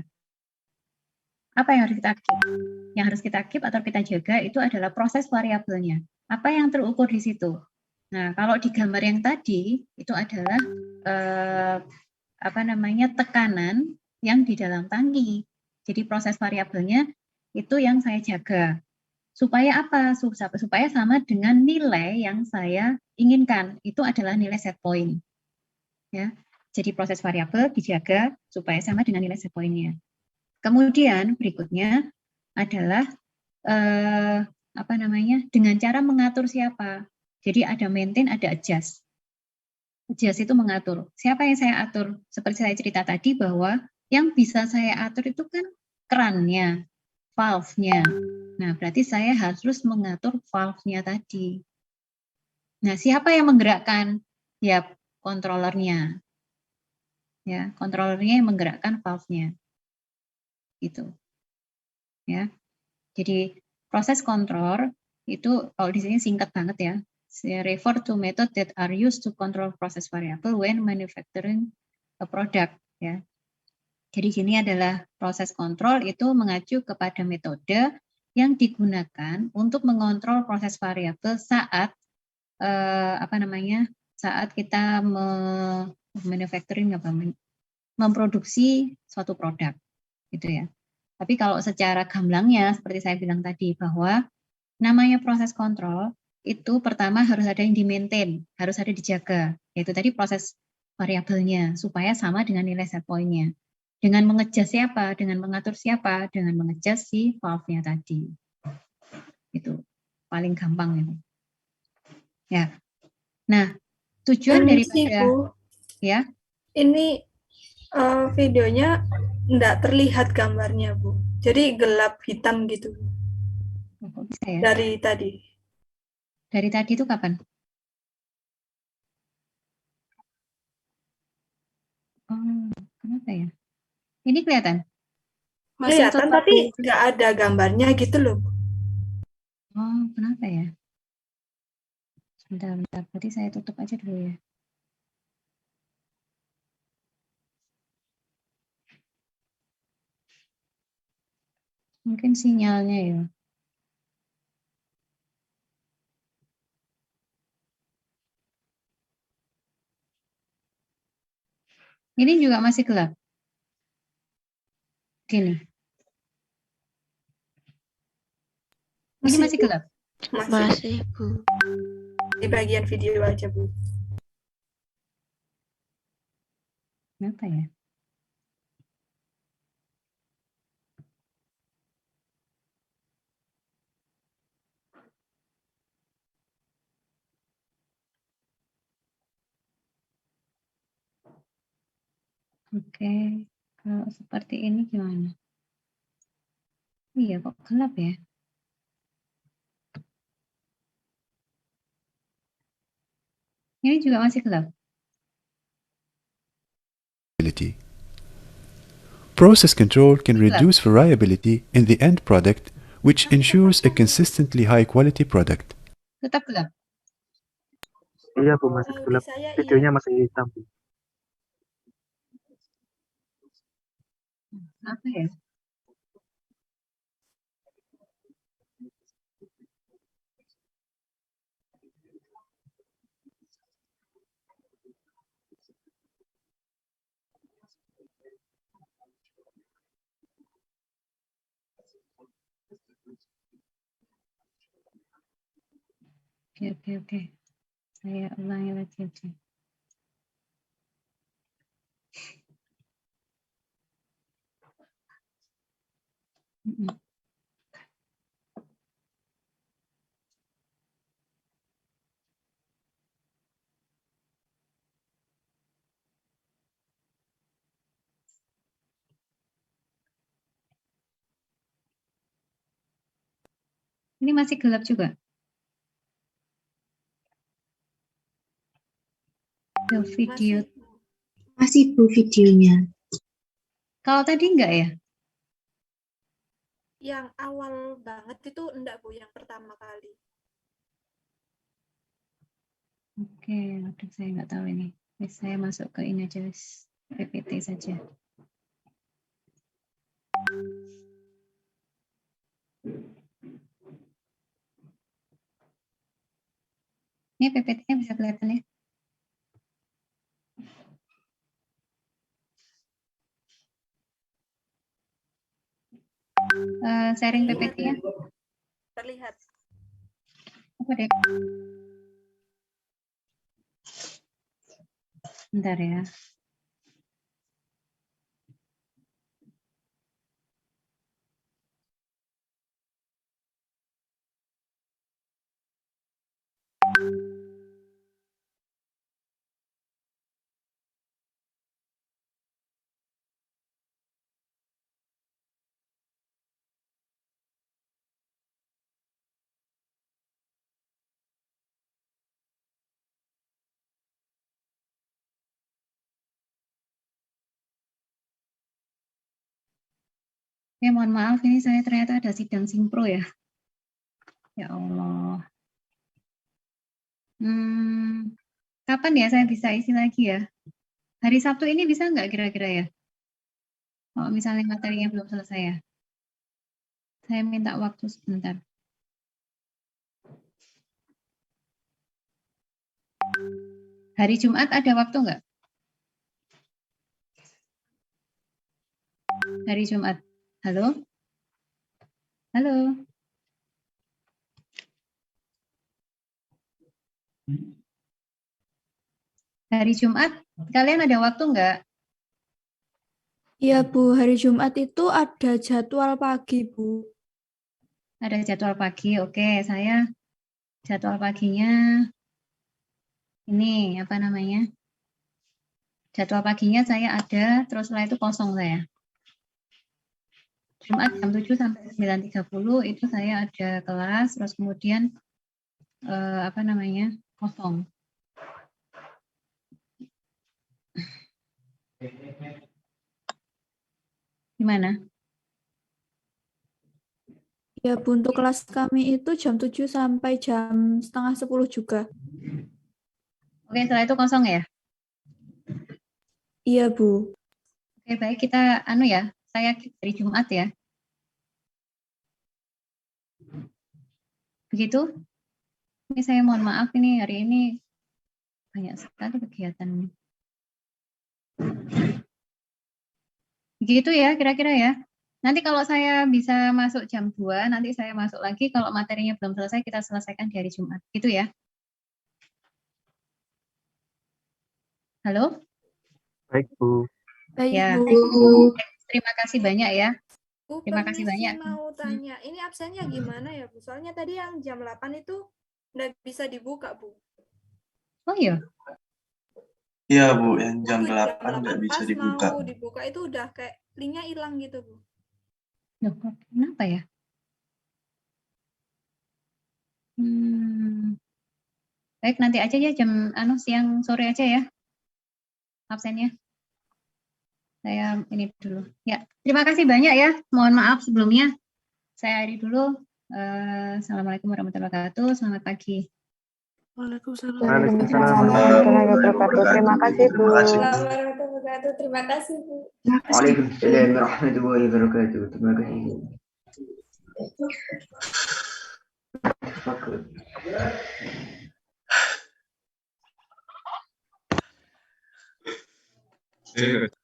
Apa yang harus kita keep? Yang harus kita keep atau kita jaga itu adalah proses variabelnya. Apa yang terukur di situ? Nah, kalau di gambar yang tadi itu adalah tekanan yang di dalam tangki. Jadi proses variabelnya itu yang saya jaga. Supaya apa? Supaya sama dengan nilai yang saya inginkan. Itu adalah nilai set point. Ya. Jadi proses variabel dijaga supaya sama dengan nilai set point-nya. Kemudian berikutnya adalah dengan cara mengatur siapa. Jadi ada maintain, ada adjust. Adjust itu mengatur. Siapa yang saya atur? Seperti saya cerita tadi bahwa yang bisa saya atur itu kan kerannya, valve-nya. Nah, berarti saya harus mengatur valve-nya tadi. Nah, siapa yang menggerakkan? Ya, kontrolernya. Ya, kontrolernya yang menggerakkan valve-nya. Gitu. Ya. Jadi proses kontrol itu kalau di sini singkat banget ya. Refer to method that are used to control process variable when manufacturing a product ya. Jadi sini adalah proses kontrol itu mengacu kepada metode yang digunakan untuk mengontrol proses variabel saat saat kita memproduksi suatu produk gitu ya. Tapi kalau secara gamblangnya seperti saya bilang tadi bahwa namanya proses kontrol itu pertama harus ada yang di-maintain, harus ada dijaga, yaitu tadi proses variabelnya supaya sama dengan nilai set point-nya. Dengan mengadjust siapa? Dengan mengatur siapa? Dengan mengadjust si valve-nya tadi. Itu paling gampang itu. Ya. Nah, tujuan daripada
Bu.
Ya.
Ini videonya enggak terlihat gambarnya, Bu. Jadi gelap hitam gitu.
Kok bisa ya?
Dari tadi.
Dari tadi itu kapan? Oh, kenapa ya? Ini kelihatan?
Masih kelihatan tapi nggak ada gambarnya gitu loh.
Oh, kenapa ya? Bentar. Berarti saya tutup aja dulu ya. Mungkin sinyalnya ya. Ini juga masih gelap. Gini. Ini masih gelap.
Masih, Bu. Di bagian video aja, Bu.
Kenapa ya? Oke, kalau seperti ini gimana? Iya, kok gelap ya? Ini juga masih gelap.
Process control can
Gelap.
reduce variability in the end product, which ensures a consistently high quality product.
Tetap gelap.
Iya Bu, masih
Kalau di
gelap.
saya
Videonya
iya.
masih hitam Bu.
Apa ya? Oke. Saya ulangi lagi aja. Mm-mm. Ini masih gelap juga. The video.
Masih.
Masih Bu videonya.
Kalau tadi enggak ya?
Yang awal banget itu enggak Bu, yang pertama kali.
Oke, aduh saya nggak tahu ini. Saya masuk ke ini aja, PPT saja. Ini PPT-nya bisa kelihatan ya? Sharing PPT ya?
Terlihat.
Apa deh? Bentar ya. Ya, mohon maaf, ini saya ternyata ada sidang simpro ya. Ya Allah. Kapan ya saya bisa isi lagi ya? Hari Sabtu ini bisa nggak kira-kira ya? Kalau misalnya materinya belum selesai ya. Saya minta waktu sebentar. Hari Jumat ada waktu nggak? Hari Jumat. Halo? Halo? Hari Jumat, kalian ada waktu nggak?
Iya Bu, hari Jumat itu ada jadwal pagi Bu.
Ada jadwal pagi, oke. Saya jadwal paginya, ini apa namanya? Jadwal paginya saya ada, terus setelah itu kosong saya. Jumat jam 7 sampai 9.30 itu saya ada kelas, terus kemudian apa namanya? Kosong. Gimana?
Ya Bu, untuk kelas kami itu jam 7 sampai jam setengah 10 juga.
Oke, setelah itu kosong ya?
Iya Bu.
Oke, baik kita saya dari Jumat ya. Begitu? Ini saya mohon maaf ini hari ini banyak sekali kegiatan. Begitu ya kira-kira ya. Nanti kalau saya bisa masuk jam 2, nanti saya masuk lagi. Kalau materinya belum selesai, kita selesaikan di hari Jumat. Gitu ya. Halo?
Baik Bu.
Baik
Ya.
Bu.
Terima kasih banyak ya.
Bu,
Terima kasih
permisi
banyak.
mau tanya, ini absennya gimana ya Bu? Soalnya tadi yang jam 8 itu nggak bisa dibuka Bu.
Oh iya?
Iya Bu, yang jam
Waktu
8 nggak bisa
pas
dibuka.
mau dibuka itu udah kayak linknya hilang gitu Bu.
Loh, kok kenapa ya? Baik, nanti aja ya jam siang sore aja ya absennya. Saya ini dulu. Ya, terima kasih banyak ya. Mohon maaf sebelumnya. Saya akhiri dulu. Assalamualaikum warahmatullahi wabarakatuh. Selamat pagi.
Waalaikumsalam.
Waalaikumsalam
warahmatullahi wabarakatuh. Terima kasih, Bu.
Selamat wabarakatuh. Terima kasih, Bu.
Waalaikumsalam warahmatullahi wabarakatuh. Terima kasih. Terima kasih.